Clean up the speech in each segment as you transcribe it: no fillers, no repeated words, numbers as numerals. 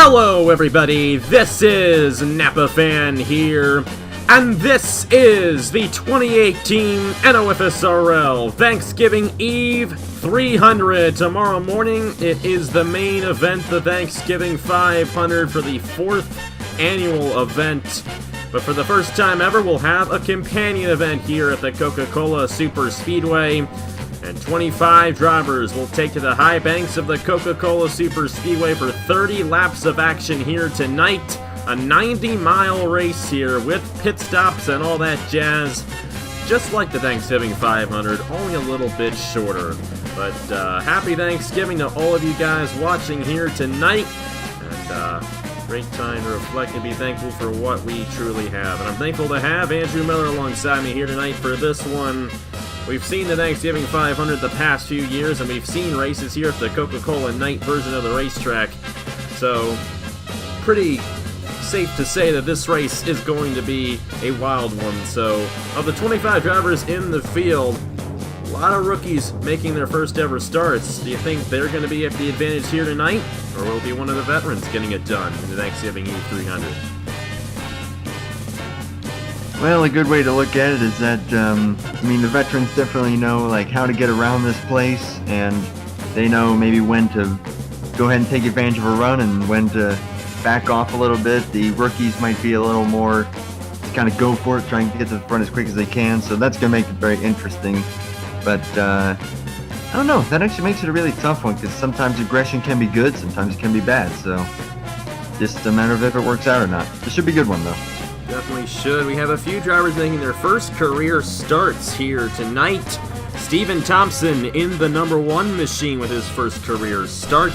Hello everybody, this is Napa Fan here, and this is the 2018 NOFSRL Thanksgiving Eve 300. Tomorrow morning it is the main event, the Thanksgiving 500 for the 4th annual event. But for the first time ever, we'll have a companion event here at the Coca-Cola Superspeedway. And 25 drivers will take to the high banks of the Coca-Cola Superspeedway for 30 laps of action here tonight. A 90-mile race here with pit stops and all that jazz. Just like the Thanksgiving 500, only a little bit shorter. But happy Thanksgiving to all of you guys watching here tonight. And great time to reflect and be thankful for what we truly have. And I'm thankful to have Andrew Miller alongside me here tonight for this one. We've seen the Thanksgiving 500 the past few years, and we've seen races here at the Coca-Cola night version of the racetrack. So, pretty safe to say that this race is going to be a wild one. So, of the 25 drivers in the field, a lot of rookies making their first ever starts. Do you think they're going to be at the advantage here tonight, or will it be one of the veterans getting it done in the Thanksgiving Eve 300? Well, a good way to look at it is that, the veterans definitely know, how to get around this place, and they know maybe when to go ahead and take advantage of a run and when to back off a little bit. The rookies might be a little more kind of go for it, trying to get to the front as quick as they can, so that's going to make it very interesting. But, I don't know, that actually makes it a really tough one, because sometimes aggression can be good, sometimes it can be bad, so just a matter of if it works out or not. It should be a good one, though. Definitely should. We have a few drivers making their first career starts here tonight. Stephen Thompson in the number 1 machine with his first career start.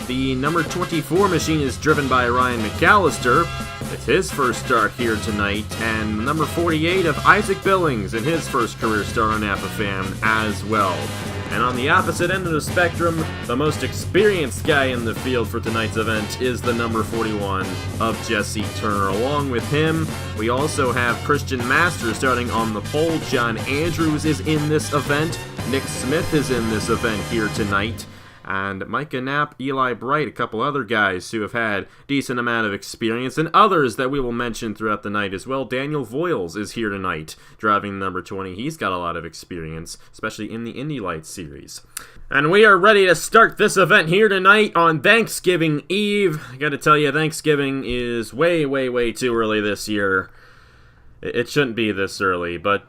The number 24 machine is driven by Ryan McAllister. It's his first start here tonight. And number 48 of Isaac Billings in his first career start on Napa Fan as well. And on the opposite end of the spectrum, the most experienced guy in the field for tonight's event is the number 41 of Jesse Turner. Along with him, we also have Christian Masters starting on the pole. John Andrews is in this event. Nick Smith is in this event here tonight. And Micah Knapp, Eli Bright, a couple other guys who have had decent amount of experience, and others that we will mention throughout the night as well. Daniel Voiles is here tonight, driving number 20. He's got a lot of experience, especially in the Indy Lights series. And we are ready to start this event here tonight on Thanksgiving Eve. I gotta tell you, Thanksgiving is way, way, way too early this year. It shouldn't be this early, but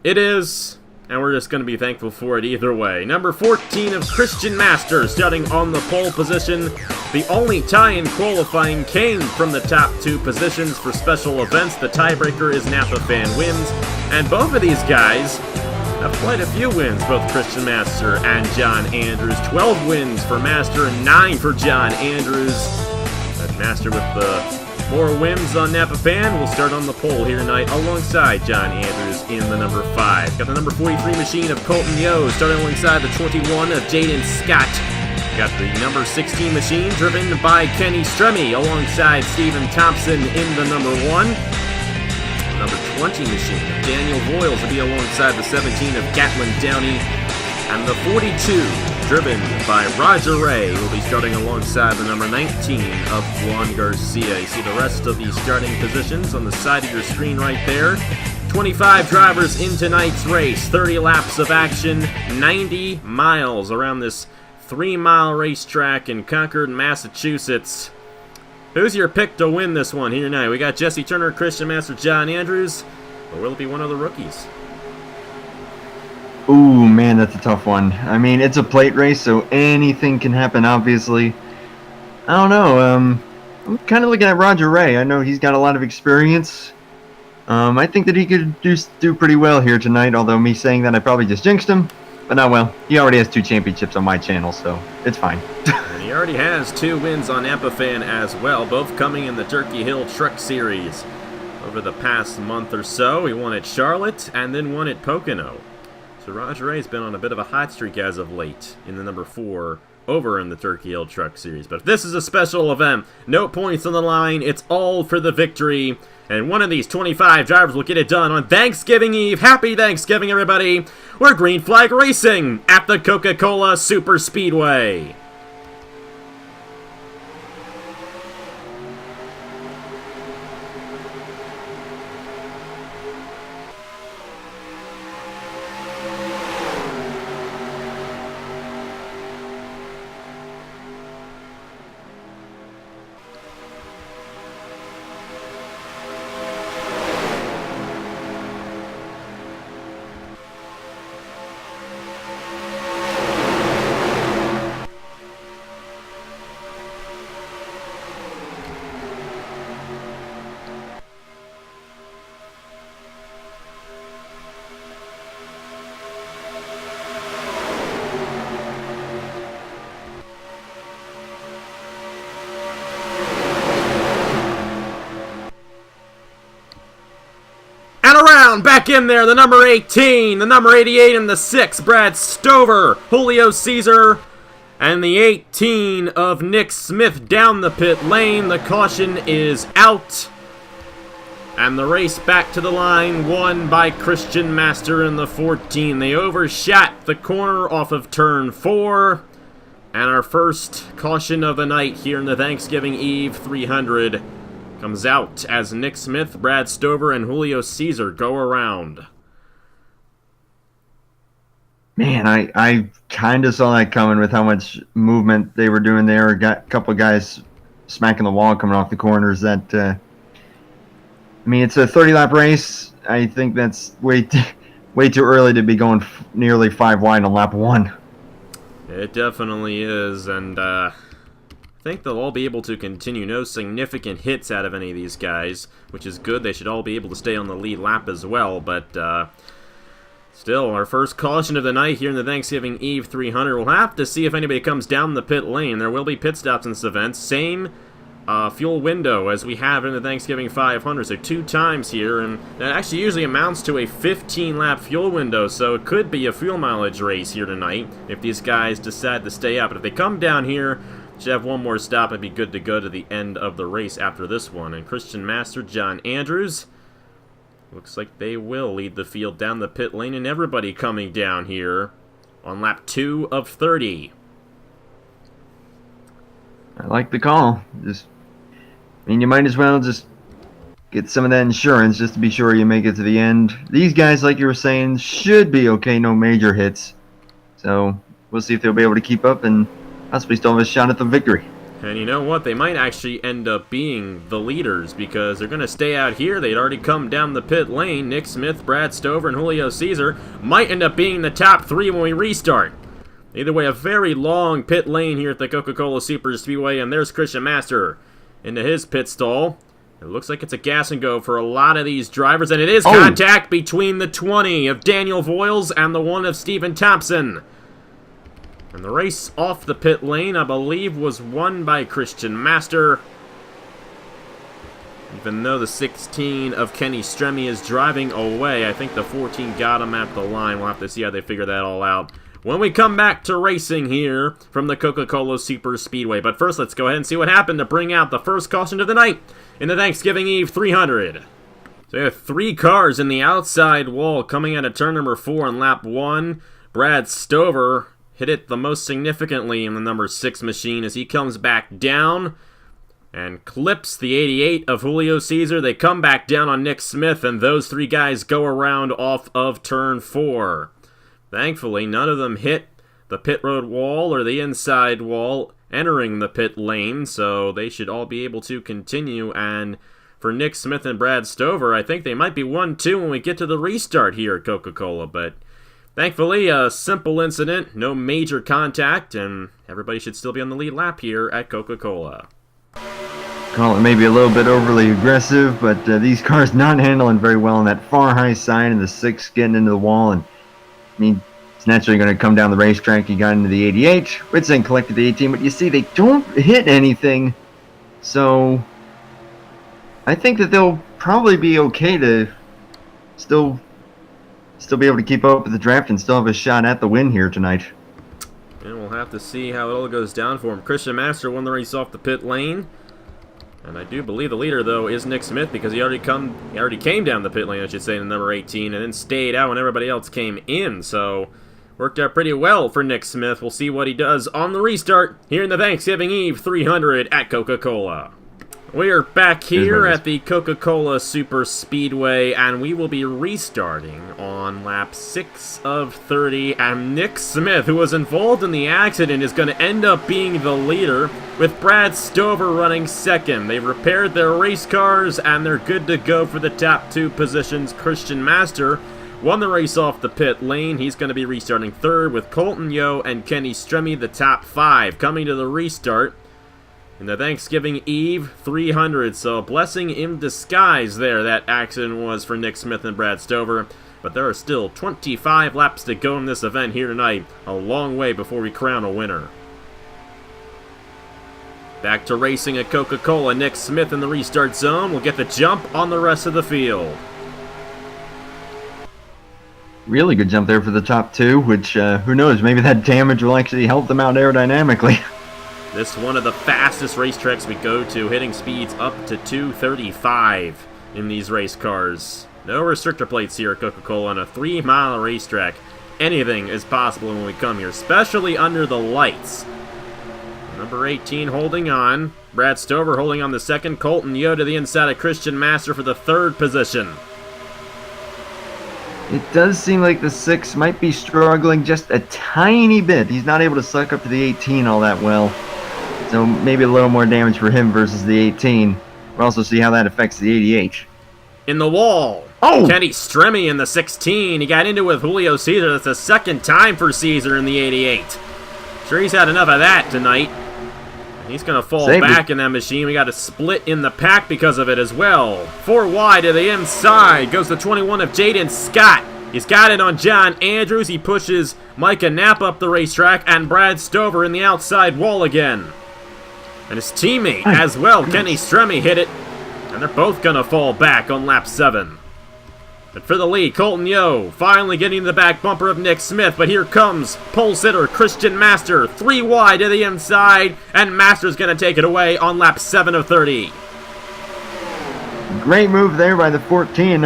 it is. And we're just going to be thankful for it either way. Number 14 of Christian Masters starting on the pole position. The only tie in qualifying came from the top 2 positions for special events. The tiebreaker is Napa Fan wins. And both of these guys have quite a few wins, both Christian Master and John Andrews. 12 wins for Master and 9 for John Andrews. That Master with the more wins on Napa Fan will start on the pole here tonight alongside John Andrews in the number 5. Got the number 43 machine of Colton Yo starting alongside the 21 of Jaden Scott. Got the number 16 machine driven by Kenny Stremme alongside Stephen Thompson in the number 1. Number 20 machine of Daniel Voiles will be alongside the 17 of Gatlin Downey. And the 42, driven by Roger Ray, will be starting alongside the number 19 of Juan Garcia. You see the rest of the starting positions on the side of your screen right there. 25 drivers in tonight's race, 30 laps of action, 90 miles around this 3-mile racetrack in Concord, Massachusetts. Who's your pick to win this one here tonight? We got Jesse Turner, Christian Master, John Andrews, or will it be one of the rookies? Ooh, man, that's a tough one. It's a plate race, so anything can happen, obviously. I don't know. I'm kind of looking at Roger Ray. I know he's got a lot of experience. I think that he could do pretty well here tonight, although me saying that, I probably just jinxed him. But not well. He already has 2 championships on my channel, so it's fine. And he already has 2 wins on Napa Fan as well, both coming in the Turkey Hill Truck Series. Over the past month or so, he won at Charlotte and then won at Pocono. So Roger Ray's been on a bit of a hot streak as of late in the number 4 over in the Turkey Hill Truck Series. But if this is a special event, no points on the line, it's all for the victory. And one of these 25 drivers will get it done on Thanksgiving Eve. Happy Thanksgiving, everybody. We're Green Flag Racing at the Coca-Cola Superspeedway. back in there. The number 18, the number 88, and the 6, Brad Stover, Julio Caesar, and the 18 of Nick Smith down the pit lane. The caution is out. And the race back to the line, won by Christian Master in the 14. They overshot the corner off of turn 4. And our first caution of the night here in the Thanksgiving Eve 300 comes out as Nick Smith, Brad Stover, and Julio Caesar go around. Man, I kind of saw that coming with how much movement they were doing there. Got a couple of guys smacking the wall coming off the corners. That, I mean, it's a 30-lap race. I think that's way too early to be going nearly 5 wide on lap 1. It definitely is, and I think they'll all be able to continue. No significant hits out of any of these guys, which is good. They should all be able to stay on the lead lap as well, but still, our first caution of the night here in the Thanksgiving Eve 300. We'll have to see if anybody comes down the pit lane. There will be pit stops in this event. Same fuel window as we have in the Thanksgiving 500, so 2 times here, and that actually usually amounts to a 15-lap fuel window, so it could be a fuel mileage race here tonight if these guys decide to stay up. But if they come down here, should have one more stop and be good to go to the end of the race after this one. And Christian Master, John Andrews, looks like they will lead the field down the pit lane, and everybody coming down here on lap 2 of 30. I like the call. I mean, you might as well just get some of that insurance just to be sure you make it to the end. These guys, like you were saying, should be okay, no major hits. So we'll see if they'll be able to keep up and possibly still have a shot at the victory. And you know what? They might actually end up being the leaders because they're going to stay out here. They'd already come down the pit lane. Nick Smith, Brad Stover, and Julio Caesar might end up being the top 3 when we restart. Either way, a very long pit lane here at the Coca-Cola Superspeedway, and there's Christian Master into his pit stall. It looks like it's a gas and go for a lot of these drivers, and it is contact between the 20 of Daniel Voiles and the 1 of Stephen Thompson. And the race off the pit lane, I believe, was won by Christian Master. Even though the 16 of Kenny Stremme is driving away, I think the 14 got him at the line. We'll have to see how they figure that all out when we come back to racing here from the Coca-Cola Superspeedway. But first, let's go ahead and see what happened to bring out the first caution of the night in the Thanksgiving Eve 300. So we have 3 cars in the outside wall coming out of turn number 4 on lap 1. Brad Stover hit it the most significantly in the number 6 machine as he comes back down and clips the 88 of Julio Caesar. They come back down on Nick Smith, and those 3 guys go around off of turn 4. Thankfully, none of them hit the pit road wall or the inside wall entering the pit lane, so they should all be able to continue. And for Nick Smith and Brad Stover, I think they might be 1-2 when we get to the restart here at Coca-Cola, but thankfully, a simple incident, no major contact, and everybody should still be on the lead lap here at Coca-Cola. Call it maybe a little bit overly aggressive, but these cars not handling very well on that far high side, and the 6 getting into the wall, and I mean, it's naturally going to come down the racetrack. He got into the 88, which then collected the 18, but you see, they don't hit anything, so I think that they'll probably be okay to still be able to keep up with the draft and still have a shot at the win here tonight. And we'll have to see how it all goes down for him. Christian Master won the race off the pit lane. And I do believe the leader, though, is Nick Smith, because he already came down the pit lane, I should say, in the number 18, and then stayed out when everybody else came in. So, worked out pretty well for Nick Smith. We'll see what he does on the restart here in the Thanksgiving Eve 300 at Coca-Cola. We are back here at the Coca-Cola Superspeedway, and we will be restarting on lap 6 of 30. And Nick Smith, who was involved in the accident, is going to end up being the leader, with Brad Stover running second. They've repaired their race cars, and they're good to go for the top 2 positions. Christian Master won the race off the pit lane. He's going to be restarting third, with Colton Yo and Kenny Stremme the top 5 coming to the restart in the Thanksgiving Eve 300. So a blessing in disguise there, that accident was for Nick Smith and Brad Stover. But there are still 25 laps to go in this event here tonight. A long way before we crown a winner. Back to racing at Coca-Cola. Nick Smith in the restart zone will get the jump on the rest of the field. Really good jump there for the top two, which, who knows, maybe that damage will actually help them out aerodynamically. This one of the fastest racetracks we go to, hitting speeds up to 235 in these race cars. No restrictor plates here at Coca-Cola on a 3-mile racetrack. Anything is possible when we come here, especially under the lights. Number 18 holding on. Brad Stover holding on the second. Colton Yo to the inside of Christian Master for the third position. It does seem like the 6 might be struggling just a tiny bit. He's not able to suck up to the 18 all that well. So maybe a little more damage for him versus the 18. We'll also see how that affects the 88. In the wall. Oh! Kenny Stremme in the 16. He got into it with Julio Caesar. That's the second time for Caesar in the 88. Sure he's had enough of that tonight. He's going to fall back in that machine. We got a split in the pack because of it as well. 4 wide to the inside. Goes the 21 of Jaden Scott. He's got it on John Andrews. He pushes Micah Knapp up the racetrack. And Brad Stover in the outside wall again. And his teammate as well, Kenny Stremme, hit it. And they're both going to fall back on lap 7. But for the lead, Colton Yo finally getting the back bumper of Nick Smith. But here comes pole sitter Christian Master. 3 wide to the inside. And Master's going to take it away on lap 7 of 30. Great move there by the 14.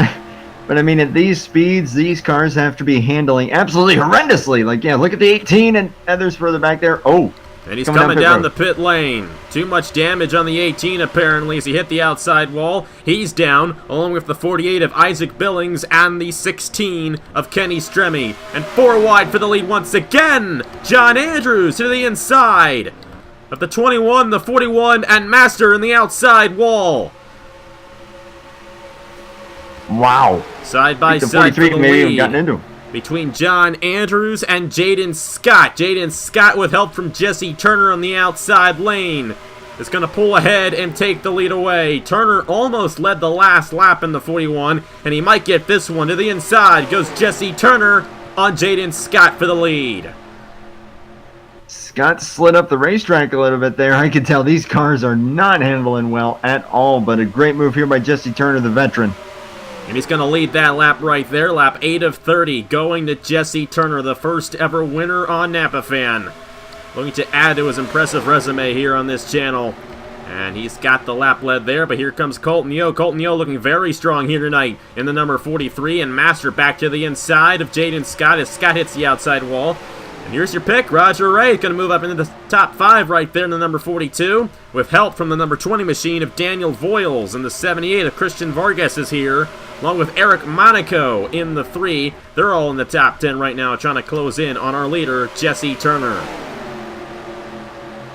But I mean, at these speeds, these cars have to be handling absolutely horrendously. Like, yeah, look at the 18 and others further back there. Oh. And he's coming down the pit lane. Too much damage on the 18 apparently as he hit the outside wall. He's down, along with the 48 of Isaac Billings and the 16 of Kenny Stremme. And 4 wide for the lead once again. John Andrews to the inside of the 21, the 41, and Master in the outside wall. Wow. Side by side for the lead. Gotten into him. Between John Andrews and Jaden Scott. Jaden Scott with help from Jesse Turner on the outside lane is going to pull ahead and take the lead away. Turner almost led the last lap in the 41, and he might get this one to the inside. Goes Jesse Turner on Jaden Scott for the lead. Scott slid up the racetrack a little bit there. I can tell these cars are not handling well at all, but a great move here by Jesse Turner, the veteran. And he's going to lead that lap right there. Lap 8 of 30 going to Jesse Turner, the first ever winner on Napa Fan. Looking to add to his impressive resume here on this channel. And he's got the lap lead there, but here comes Colton Yo. Colton Yo looking very strong here tonight in the number 43. And Master back to the inside of Jaden Scott as Scott hits the outside wall. And here's your pick. Roger Ray going to move up into the top 5 right there in the number 42 with help from the number 20 machine of Daniel Voiles. And the 78 of Christian Vargas is here, along with Eric Monaco in the 3. They're all in the top 10 right now, trying to close in on our leader, Jesse Turner.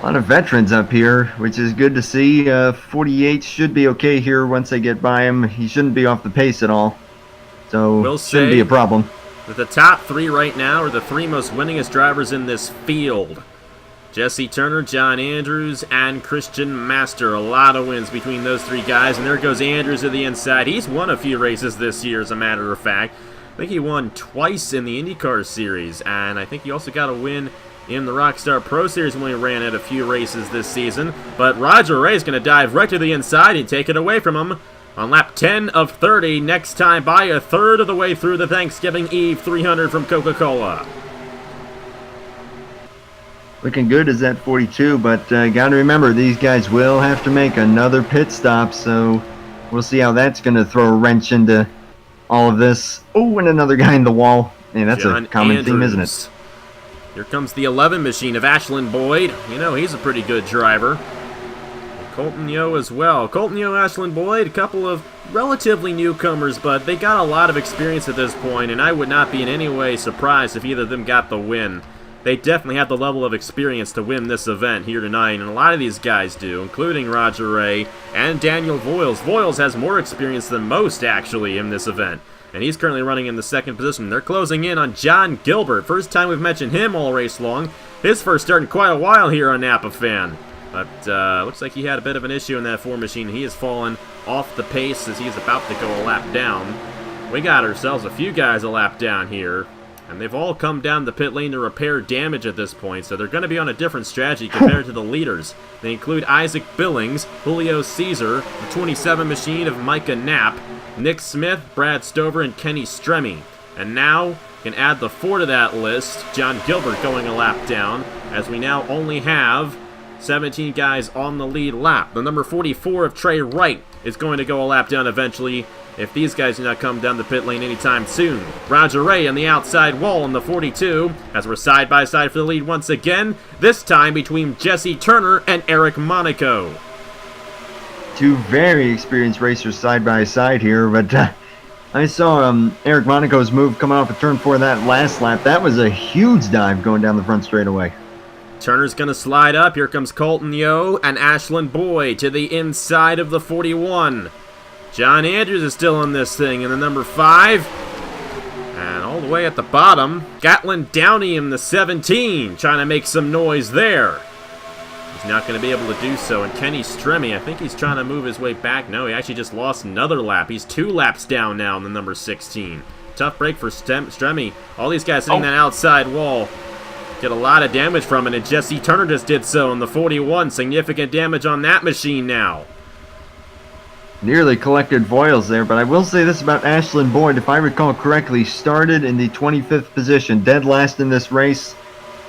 A lot of veterans up here, which is good to see. 48 should be okay here once they get by him. He shouldn't be off the pace at all. So, shouldn't be a problem. That the top 3 right now are the 3 most winningest drivers in this field. Jesse Turner, John Andrews, and Christian Master. A lot of wins between those 3 guys. And there goes Andrews to the inside. He's won a few races this year, as a matter of fact. I think he won twice in the IndyCar Series. And I think he also got a win in the Rockstar Pro Series when he ran at a few races this season. But Roger Ray's going to dive right to the inside and take it away from him on lap 10 of 30. Next time by a third of the way through the Thanksgiving Eve 300 from Coca-Cola. Looking good as that 42, but got to remember, these guys will have to make another pit stop, so we'll see how that's going to throw a wrench into all of this. Oh, and another guy in the wall. Man, that's a common theme, isn't it? Here comes the 11 machine of Ashlyn Boyd. You know, he's a pretty good driver. And Colton Yo as well. Colton Yo, Ashlyn Boyd, a couple of relatively newcomers, but they got a lot of experience at this point, and I would not be in any way surprised if either of them got the win. They definitely have the level of experience to win this event here tonight, and a lot of these guys do, including Roger Ray and Daniel Voiles. Voiles has more experience than most, actually, in this event, and he's currently running in the 2nd position. They're closing in on John Gilbert. First time we've mentioned him all race long. His first start in quite a while here on Napa Fan. But looks like he had a bit of an issue in that 4 machine. He has fallen off the pace as he's about to go a lap down. We got ourselves a few guys a lap down here. And they've all come down the pit lane to repair damage at this point, so they're going to be on a different strategy compared to the leaders. They include Isaac Billings, Julio Caesar, the 27 machine of Micah Knapp, Nick Smith, Brad Stover, and Kenny Stremme. And now, can add the 4 to that list. John Gilbert going a lap down, as we now only have 17 guys on the lead lap. The number 44 of Trey Wright is going to go a lap down eventually if these guys do not come down the pit lane anytime soon. Roger Ray on the outside wall in the 42, as we're side by side for the lead once again, this time between Jesse Turner and Eric Monaco. Two very experienced racers side by side here, but I saw Eric Monaco's move coming off of turn 4 that last lap. That was a huge dive going down the front straightaway. Turner's going to slide up. Here comes Colton Yo and Ashland Boyd to the inside of the 41. John Andrews is still in this thing in the number 5. And all the way at the bottom, Gatlin Downey in the 17, trying to make some noise there. He's not going to be able to do so. And Kenny Stremme, I think he's trying to move his way back. No, he actually just lost another lap. He's 2 laps down now in the number 16. Tough break for Stremme. All these guys hitting that outside wall get a lot of damage from it, and Jesse Turner just did so in the 41. Significant damage on that machine now. Nearly collected foils there, but I will say this about Ashland Boyd. If I recall correctly, started in the 25th position, dead last in this race.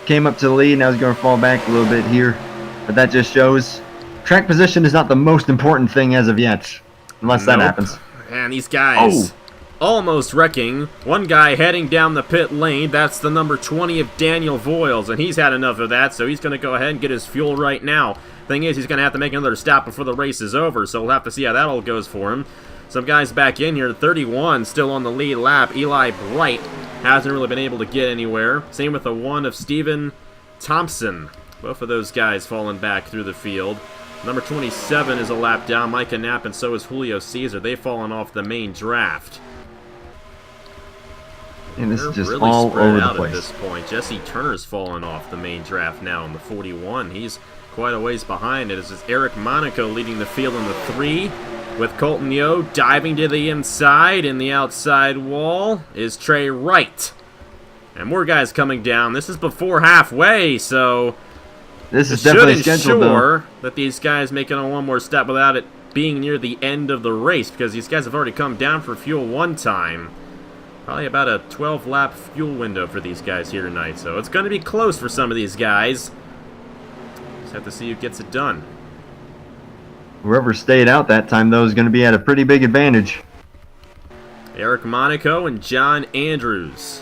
Came up to the lead, now he's going to fall back a little bit here. But that just shows track position is not the most important thing as of yet, unless that happens. And these guys almost wrecking. One guy heading down the pit lane. That's the number 20 of Daniel Voiles, and he's had enough of that, so he's going to go ahead and get his fuel right now. Thing is, he's going to have to make another stop before the race is over, so we'll have to see how that all goes for him. Some guys back in here. 31 still on the lead lap. Eli Bright hasn't really been able to get anywhere. Same with the 1 of Stephen Thompson. Both of those guys falling back through the field. Number 27 is a lap down. Micah Knapp, and so is Julio Caesar. They've fallen off the main draft. And this is just really all spread over out the place. At this point. Jesse Turner's fallen off the main draft now in the 41. He's quite a ways behind it. This is Eric Monaco leading the field in the 3, with Colton Yo diving to the inside. In the outside wall is Trey Wright. And more guys coming down. This is before halfway, so this is definitely should scheduled, ensure that these guys make it on one more step without it being near the end of the race, because these guys have already come down for fuel one time. Probably about a 12-lap fuel window for these guys here tonight, so it's going to be close for some of these guys. Just have to see who gets it done. Whoever stayed out that time, though, is going to be at a pretty big advantage. Eric Monaco and John Andrews.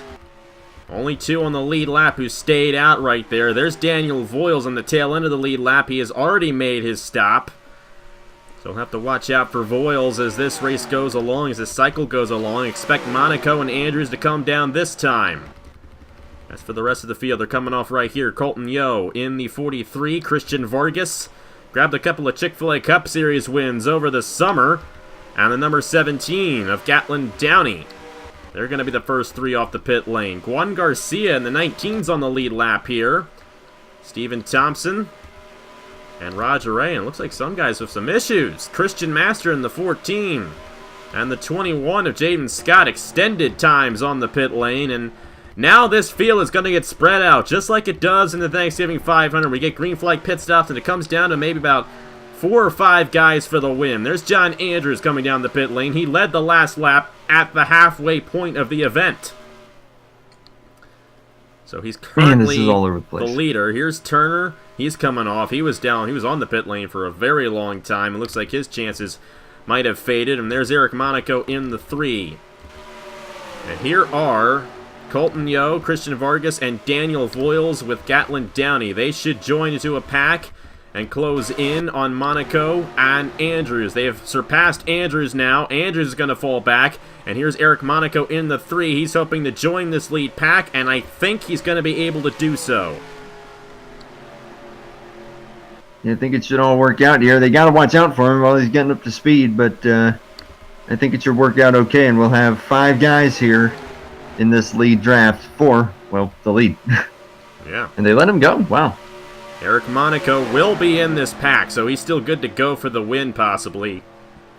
Only 2 on the lead lap who stayed out right there. There's Daniel Voiles on the tail end of the lead lap. He has already made his stop. So we'll have to watch out for Voiles as this race goes along, as this cycle goes along. Expect Monaco and Andrews to come down this time. As for the rest of the field, they're coming off right here. Colton Yo in the 43. Christian Vargas grabbed a couple of Chick-fil-A Cup Series wins over the summer. And the number 17 of Gatlin Downey. They're going to be the first 3 off the pit lane. Juan Garcia in the 19's on the lead lap here. Stephen Thompson and Roger Ray. And it looks like some guys with some issues. Christian Master in the 14. And the 21 of Jaden Scott. Extended times on the pit lane. And now this field is going to get spread out, just like it does in the Thanksgiving 500. We get green flag pit stops, and it comes down to maybe about 4 or 5 guys for the win. There's John Andrews coming down the pit lane. He led the last lap at the halfway point of the event. So he's currently this is all over the place. The leader. Here's Turner. He's coming off. He was down. He was on the pit lane for a very long time. It looks like his chances might have faded. And there's Eric Monaco in the 3. And here are Colton Yo, Christian Vargas, and Daniel Voiles with Gatlin Downey. They should join into a pack and close in on Monaco and Andrews. They have surpassed Andrews now. Andrews is going to fall back. And here's Eric Monaco in the 3. He's hoping to join this lead pack, and I think he's going to be able to do so. Yeah, I think it should all work out here. They got to watch out for him while he's getting up to speed, but I think it should work out okay, and we'll have 5 guys here in this lead draft. 4, well, the lead. Yeah. And they let him go. Wow. Eric Monaco will be in this pack, so he's still good to go for the win, possibly.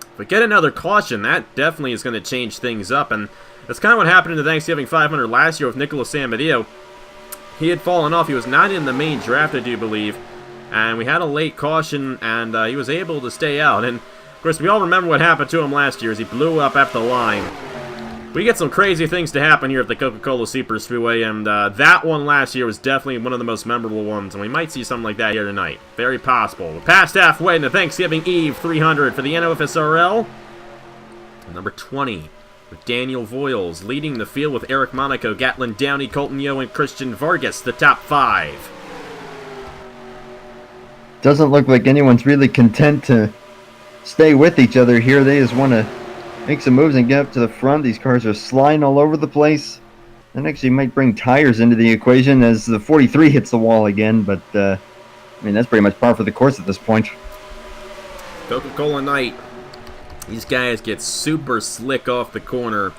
If we get another caution, that definitely is going to change things up, and that's kind of what happened in the Thanksgiving 500 last year with Nicholas Amadeo. He had fallen off. He was not in the main draft, I do believe, and we had a late caution, and he was able to stay out. And, of course, we all remember what happened to him last year as he blew up at the line. We get some crazy things to happen here at the Coca-Cola Superspeedway, and that one last year was definitely one of the most memorable ones, and we might see something like that here tonight. Very possible. We're past halfway in the Thanksgiving Eve 300 for the NOFSRL. Number 20, with Daniel Voiles leading the field with Eric Monaco, Gatlin Downey, Colton Yo, and Christian Vargas, the top 5. Doesn't look like anyone's really content to stay with each other here. They just want to make some moves and get up to the front. These cars are sliding all over the place. That actually might bring tires into the equation as the 43 hits the wall again, but I mean, that's pretty much par for the course at this point. Coca-Cola night. These guys get super slick off the corner.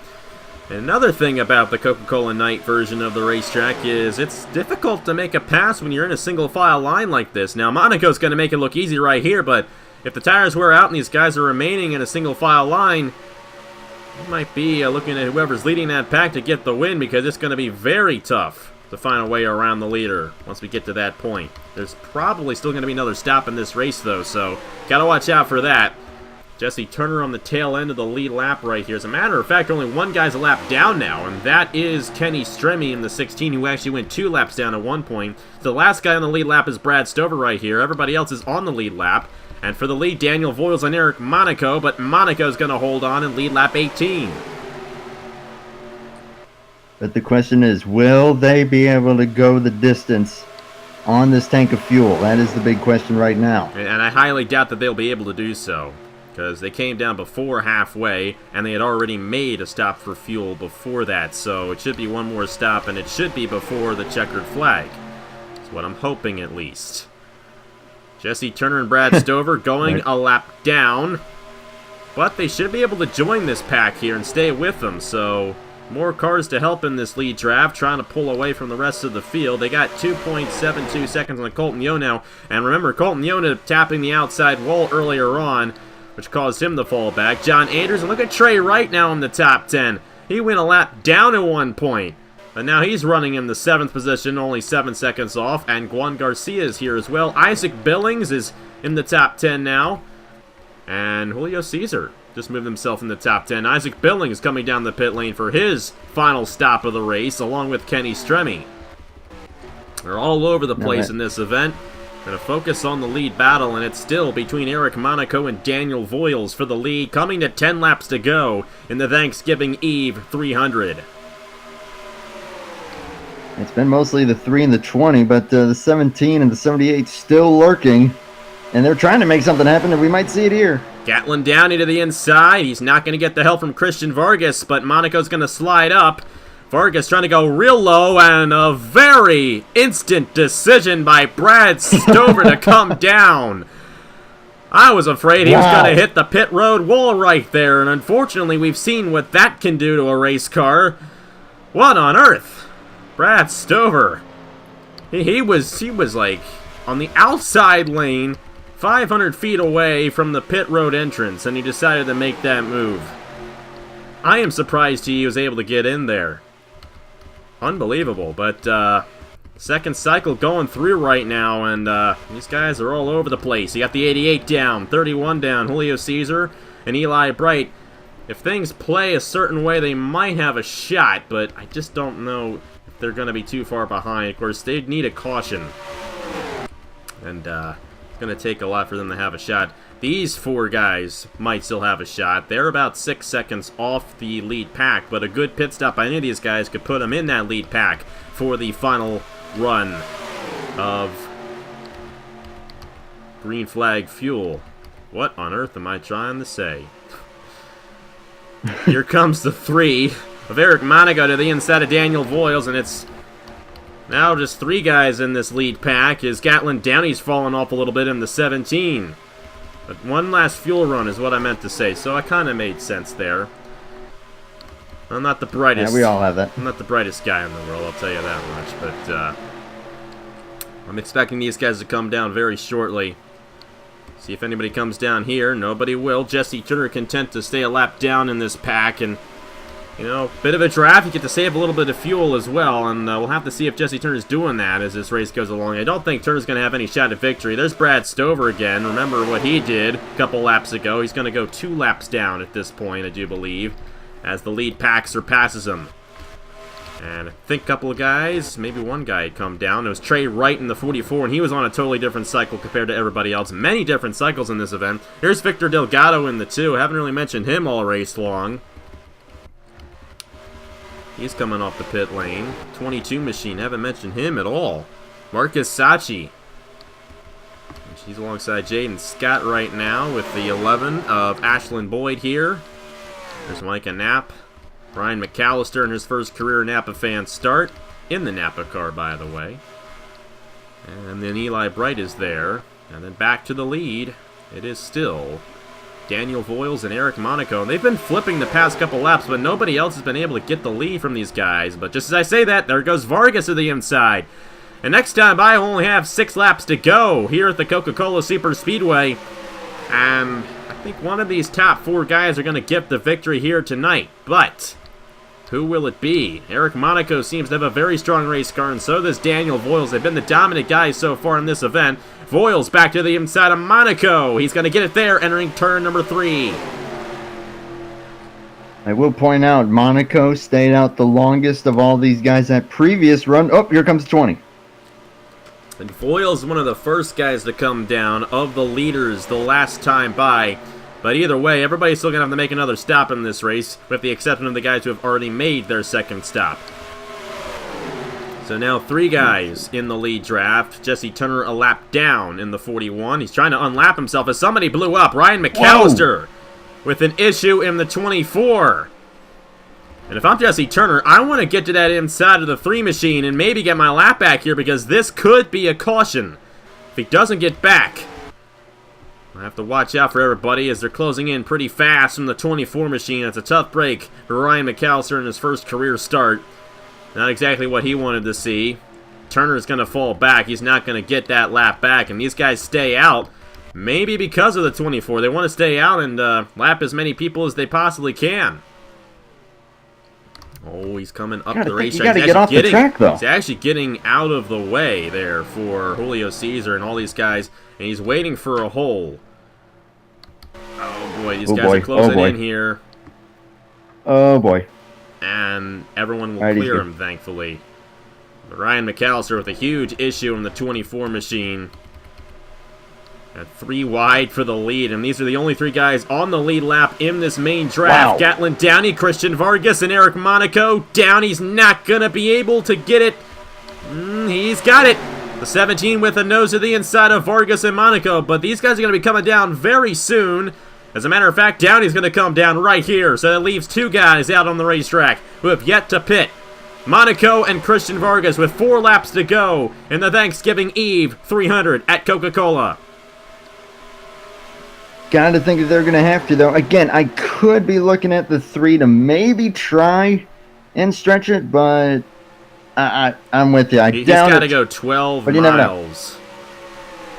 And another thing about the Coca-Cola night version of the racetrack is it's difficult to make a pass when you're in a single file line like this. Now, Monaco's going to make it look easy right here, but if the tires wear out and these guys are remaining in a single file line, you might be looking at whoever's leading that pack to get the win, because it's going to be very tough to find a way around the leader once we get to that point. There's probably still going to be another stop in this race, though, so got to watch out for that. Jesse Turner on the tail end of the lead lap right here. As a matter of fact, only one guy's a lap down now, and that is Kenny Stremme in the 16, who actually went 2 laps down at one point. The last guy on the lead lap is Brad Stover right here. Everybody else is on the lead lap. And for the lead, Daniel Voiles and Eric Monaco, but Monaco's going to hold on and lead lap 18. But the question is, will they be able to go the distance on this tank of fuel? That is the big question right now. And I highly doubt that they'll be able to do so, because they came down before halfway, and they had already made a stop for fuel before that. So it should be one more stop, and it should be before the checkered flag. That's what I'm hoping, at least. Jesse Turner and Brad Stover going a lap down, but they should be able to join this pack here and stay with them, so more cars to help in this lead draft, trying to pull away from the rest of the field. They got 2.72 seconds on Colton Yo now, and remember, Colton Yo tapping the outside wall earlier on, which caused him to fall back. John Anders, and look at Trey Wright now in the top 10. He went a lap down at one point, but now he's running in the 7th position, only 7 seconds off, and Juan Garcia is here as well. Isaac Billings is in the top 10 now, and Julio Cesar just moved himself in the top 10. Isaac Billings coming down the pit lane for his final stop of the race, along with Kenny Stremme. They're all over the place in this event. Going to focus on the lead battle, and it's still between Eric Monaco and Daniel Voiles for the lead, coming to 10 laps to go in the Thanksgiving Eve 300. It's been mostly the 3 and the 20, but the 17 and the 78 still lurking, and they're trying to make something happen, and we might see it here. Gatlin Downey to the inside. He's not going to get the help from Christian Vargas, but Monaco's going to slide up. Vargas trying to go real low, and a very instant decision by Brad Stover to come down. I was afraid he was going to hit the pit road wall right there, and unfortunately we've seen what that can do to a race car. What on earth? Brad Stover. He was like on the outside lane, 500 feet away from the pit road entrance, and he decided to make that move. I am surprised he was able to get in there. Unbelievable, but second cycle going through right now, and these guys are all over the place. You got the 88 down, 31 down, Julio Cesar and Eli Bright. If things play a certain way, they might have a shot, but I just don't know if they're going to be too far behind. Of course, they'd need a caution, and it's going to take a lot for them to have a shot. These 4 guys might still have a shot. They're about 6 seconds off the lead pack, but a good pit stop by any of these guys could put them in that lead pack for the final run of green flag fuel. What on earth am I trying to say? Here comes the 3 of Eric Monaco to the inside of Daniel Voiles, and it's now just 3 guys in this lead pack. As Gatlin Downey's fallen off a little bit in the 17. But one last fuel run is what I meant to say, so I kind of made sense there. I'm not the brightest. Yeah, we all have that. I'm not the brightest guy in the world, I'll tell you that much. But I'm expecting these guys to come down very shortly. See if anybody comes down here. Nobody will. Jesse Turner content to stay a lap down in this pack, and you know, bit of a draft. You get to save a little bit of fuel as well, and we'll have to see if Jesse Turner's doing that as this race goes along. I don't think Turner's going to have any shot at victory. There's Brad Stover again. Remember what he did a couple laps ago. He's going to go 2 laps down at this point, I do believe. as the lead pack surpasses him. And I think a couple of guys, maybe one guy had come down. It was Trey Wright in the 44, and he was on a totally different cycle compared to everybody else. Many different cycles in this event. Here's Victor Delgado in the 2. Haven't really mentioned him all race long. He's coming off the pit lane. 22 machine, haven't mentioned him at all. Marcus Sachi. She's alongside Jaden Scott right now with the 11 of Ashlyn Boyd here. There's Micah Knapp. Ryan McAllister in his first career Napa fan start. In the Napa car, by the way. And then Eli Bright is there. And then back to the lead. It is still Daniel Voiles and Eric Monaco. And they've been flipping the past couple laps, but nobody else has been able to get the lead from these guys. But just as I say that, there goes Vargas to the inside. And next time I only have 6 laps to go here at the Coca-Cola Superspeedway. And I think one of these top 4 guys are going to get the victory here tonight. But who will it be? Eric Monaco seems to have a very strong race car, and so does Daniel Voiles. They've been the dominant guys so far in this event. Voiles back to the inside of Monaco. He's going to get it there, entering turn number 3. I will point out, Monaco stayed out the longest of all these guys that previous run. Oh, here comes 20. And Voiles is one of the first guys to come down of the leaders the last time by. But either way, everybody's still going to have to make another stop in this race, with the exception of the guys who have already made their second stop. So now 3 guys in the lead draft. Jesse Turner a lap down in the 41. He's trying to unlap himself as somebody blew up. Ryan McAllister with an issue in the 24. And if I'm Jesse Turner, I want to get to that inside of the 3 machine and maybe get my lap back here, because this could be a caution. If he doesn't get back, I have to watch out for everybody as they're closing in pretty fast from the 24 machine. It's a tough break for Ryan McAllister in his first career start. Not exactly what he wanted to see. Turner's going to fall back. He's not going to get that lap back, and these guys stay out. Maybe because of the 24. They want to stay out and lap as many people as they possibly can. Oh, he's coming up the racetrack. You gotta get off the track, though. He's actually getting out of the way there for Julio Cesar and all these guys, and he's waiting for a hole. Oh boy, these guys are closing in here. Oh boy. And everyone will clear him, thankfully. But Ryan McAllister with a huge issue in the 24 machine. At 3 wide for the lead, and these are the only 3 guys on the lead lap in this main draft. Wow. Gatlin Downey, Christian Vargas, and Eric Monaco. Downey's not going to be able to get it. He's got it. The 17 with a nose to the inside of Vargas and Monaco, but these guys are going to be coming down very soon. As a matter of fact, Downey's going to come down right here, so that leaves 2 guys out on the racetrack who have yet to pit. Monaco and Christian Vargas with 4 laps to go in the Thanksgiving Eve 300 at Coca-Cola. Gotta think that they're gonna have to, though. Again, I could be looking at the 3 to maybe try and stretch it, but I'm with you. He's got to go 12 miles.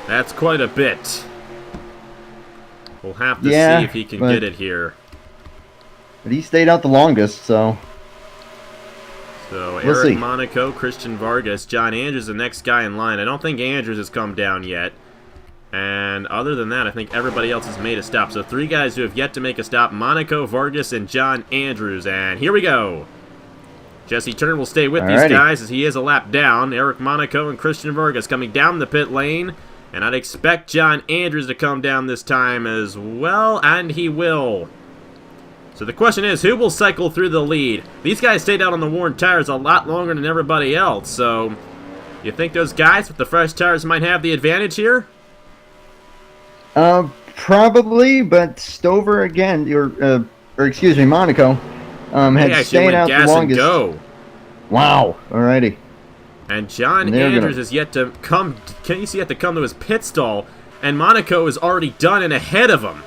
That's quite a bit. We'll have to see if he can get it here. But he stayed out the longest, so... So, Eric Monaco, Christian Vargas, John Andrews, the next guy in line. I don't think Andrews has come down yet. And other than that, I think everybody else has made a stop. So 3 guys who have yet to make a stop: Monaco, Vargas, and John Andrews. And here we go. Jesse Turner will stay with these guys as he is a lap down. Eric Monaco and Christian Vargas coming down the pit lane. And I'd expect John Andrews to come down this time as well, and he will. So the question is, who will cycle through the lead? These guys stayed out on the worn tires a lot longer than everybody else. So you think those guys with the fresh tires might have the advantage here? Probably, but Stover again, or excuse me, Monaco, had stayed out the longest. Go. Wow. Alrighty. And John Andrews is yet to come. Can you see yet to come to his pit stall? And Monaco is already done and ahead of him.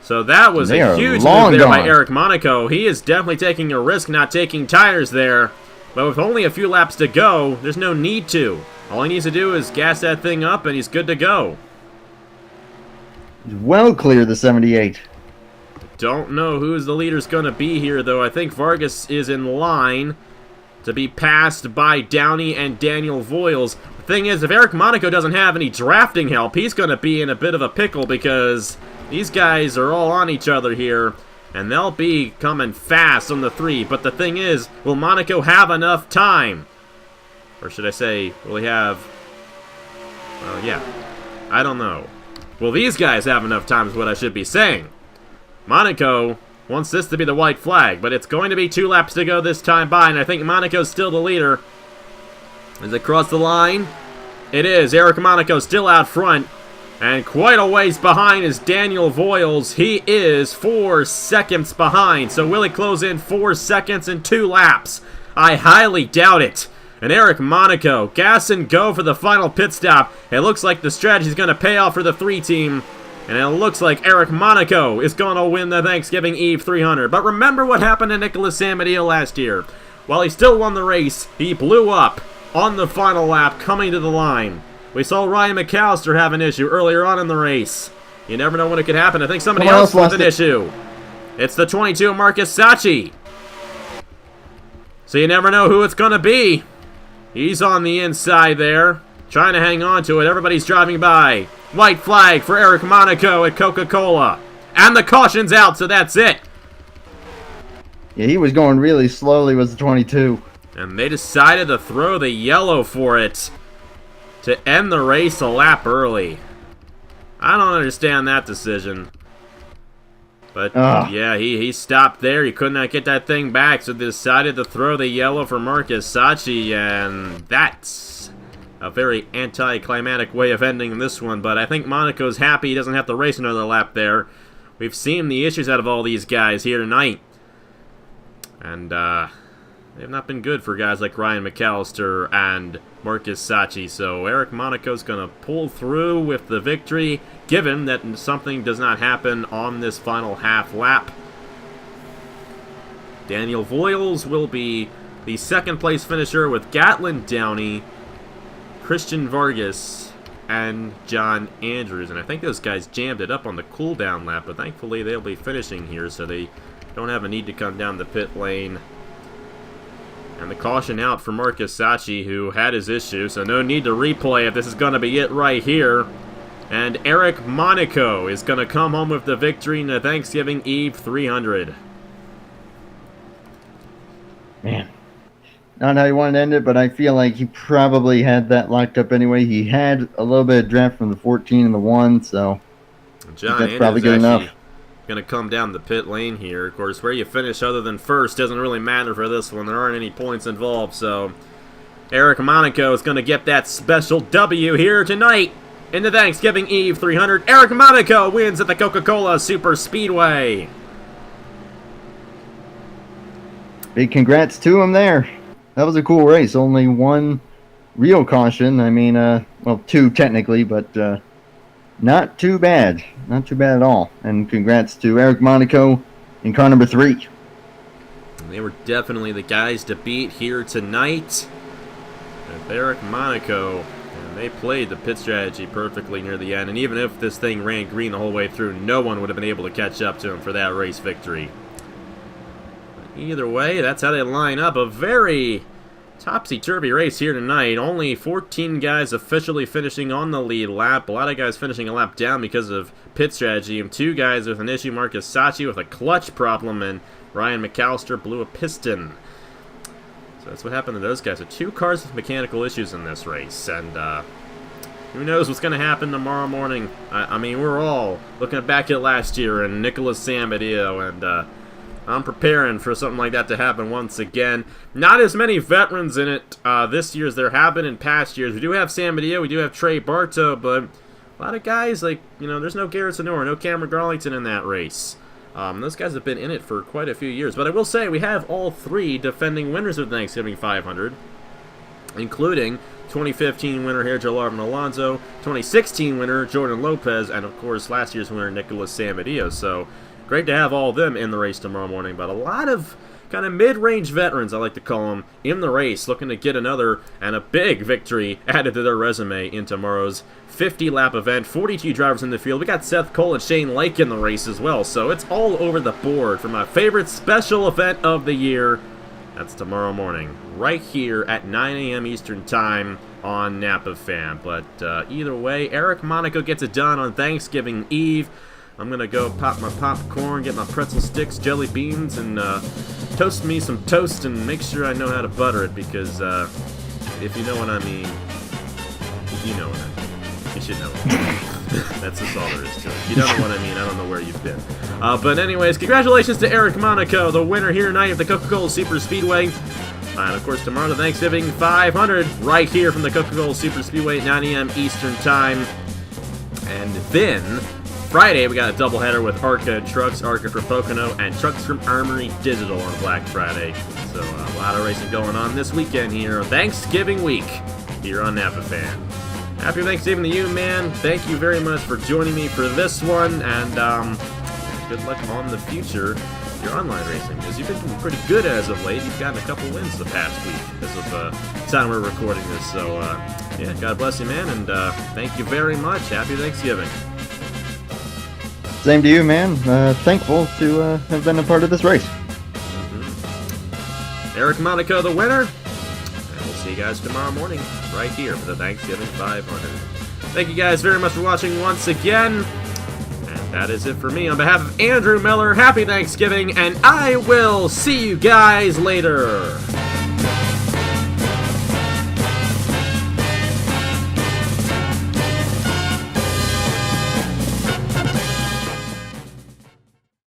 So that was a huge move there by Eric Monaco. He is definitely taking a risk, not taking tires there. But with only a few laps to go, there's no need to. All he needs to do is gas that thing up, and he's good to go. He's well clear of the 78. Don't know who's the leader's going to be here, though. I think Vargas is in line to be passed by Downey and Daniel Voiles. The thing is, if Eric Monaco doesn't have any drafting help, he's going to be in a bit of a pickle because these guys are all on each other here. And they'll be coming fast on the 3. But the thing is, will Monaco have enough time? Or should I say, will he have... Well, yeah. I don't know. Will these guys have enough time is what I should be saying. Monaco wants this to be the white flag, but it's going to be 2 laps to go this time by, and I think Monaco's still the leader. Is it across the line? It is. Eric Monaco still out front. And quite a ways behind is Daniel Voiles. He is 4 seconds behind. So will he close in 4 seconds in 2 laps? I highly doubt it. And Eric Monaco, gas and go for the final pit stop. It looks like the strategy is going to pay off for the 3 team. And it looks like Eric Monaco is going to win the Thanksgiving Eve 300. But remember what happened to Nicholas Samadillo last year. While he still won the race, he blew up on the final lap coming to the line. We saw Ryan McAllister have an issue earlier on in the race. You never know when it could happen. I think somebody else with an issue. It's the 22 Marcus Sachi. So you never know who it's going to be. He's on the inside there, trying to hang on to it. Everybody's driving by. White flag for Eric Monaco at Coca-Cola. And the caution's out, so that's it. Yeah, he was going really slowly, was the 22. And they decided to throw the yellow for it to end the race a lap early. I don't understand that decision. But, yeah, he stopped there. He could not get that thing back, so they decided to throw the yellow for Marcus Sachi, and that's a very anticlimactic way of ending this one. But I think Monaco's happy he doesn't have to race another lap there. We've seen the issues out of all these guys here tonight. And, they've not been good for guys like Ryan McAllister and Marcus Sachi. So Eric Monaco's going to pull through with the victory, given that something does not happen on this final half lap. Daniel Voiles will be the second place finisher with Gatlin Downey, Christian Vargas, and John Andrews. And I think those guys jammed it up on the cooldown lap, but thankfully they'll be finishing here, so they don't have a need to come down the pit lane. And the caution out for Marcus Sachi, who had his issue, so no need to replay it. This is going to be it right here. And Eric Monaco is going to come home with the victory in the Thanksgiving Eve 300. Man, not how you wanted to end it, but I feel like he probably had that locked up anyway. He had a little bit of draft from the 14 and the 1, so that's probably good enough. Going to come down the pit lane here. Of course, where you finish other than first doesn't really matter for this one. There aren't any points involved, so Eric Monaco is going to get that special W here tonight in the Thanksgiving Eve 300. Eric Monaco wins at the Coca-Cola Superspeedway. Big congrats to him there. That was a cool race. Only 1 real caution. I mean, well, 2 technically, but not too bad. Not too bad at all. And congrats to Eric Monaco in car number 3. They were definitely the guys to beat here tonight. With Eric Monaco, and they played the pit strategy perfectly near the end. And even if this thing ran green the whole way through, no one would have been able to catch up to him for that race victory. But either way, that's how they line up. A very topsy-turvy race here tonight. Only 14 guys officially finishing on the lead lap. A lot of guys finishing a lap down because of pit strategy. And 2 guys with an issue. Marcus Sachi with a clutch problem. And Ryan McAllister blew a piston. So that's what happened to those guys. So 2 cars with mechanical issues in this race. And who knows what's going to happen tomorrow morning. I mean, we're all looking back at last year and Nicholas Samadillo, and I'm preparing for something like that to happen once again. Not as many veterans in it this year as there have been in past years. We do have Samadillo, we do have Trey Bartow, but a lot of guys, like, you know, there's no Garrett Sonora, no Cameron Garlington in that race. Those guys have been in it for quite a few years. But I will say, we have all 3 defending winners of the Thanksgiving 500, including 2015 winner here, Joe Alonso, 2016 winner, Jordan Lopez, and of course, last year's winner, Nicholas Samadillo. So great to have all of them in the race tomorrow morning, but a lot of kind of mid-range veterans, I like to call them, in the race, looking to get another and a big victory added to their resume in tomorrow's 50-lap event. 42 drivers in the field. We got Seth Cole and Shane Lake in the race as well, so it's all over the board for my favorite special event of the year. That's tomorrow morning, right here at 9 a.m. Eastern Time on Napa Fan. But either way, Eric Monaco gets it done on Thanksgiving Eve. I'm gonna go pop my popcorn, get my pretzel sticks, jelly beans, and toast me some toast and make sure I know how to butter it because if you know what I mean, you know what I mean. You should know it. That's just all there is to it. If you don't know what I mean, I don't know where you've been. But anyways, congratulations to Eric Monaco, the winner here tonight of the Coca-Cola Superspeedway. And of course, tomorrow the Thanksgiving 500 right here from the Coca-Cola Superspeedway at 9 a.m. Eastern Time. And then Friday we got a doubleheader with ARCA trucks, ARCA for Pocono, and trucks from Armory Digital on Black Friday. So a lot of racing going on this weekend here, Thanksgiving week, here on Napa Fan. Happy Thanksgiving to you, man. Thank you very much for joining me for this one, and good luck on the future, your online racing, because you've been doing pretty good as of late. You've gotten a couple wins the past week as of the time we're recording this. So, yeah, God bless you, man, and thank you very much. Happy Thanksgiving. Same to you, man. Thankful to have been a part of this race. Eric Monaco, the winner. And we'll see you guys tomorrow morning right here for the Thanksgiving 500. Thank you guys very much for watching once again. And that is it for me. On behalf of Andrew Miller, happy Thanksgiving, and I will see you guys later.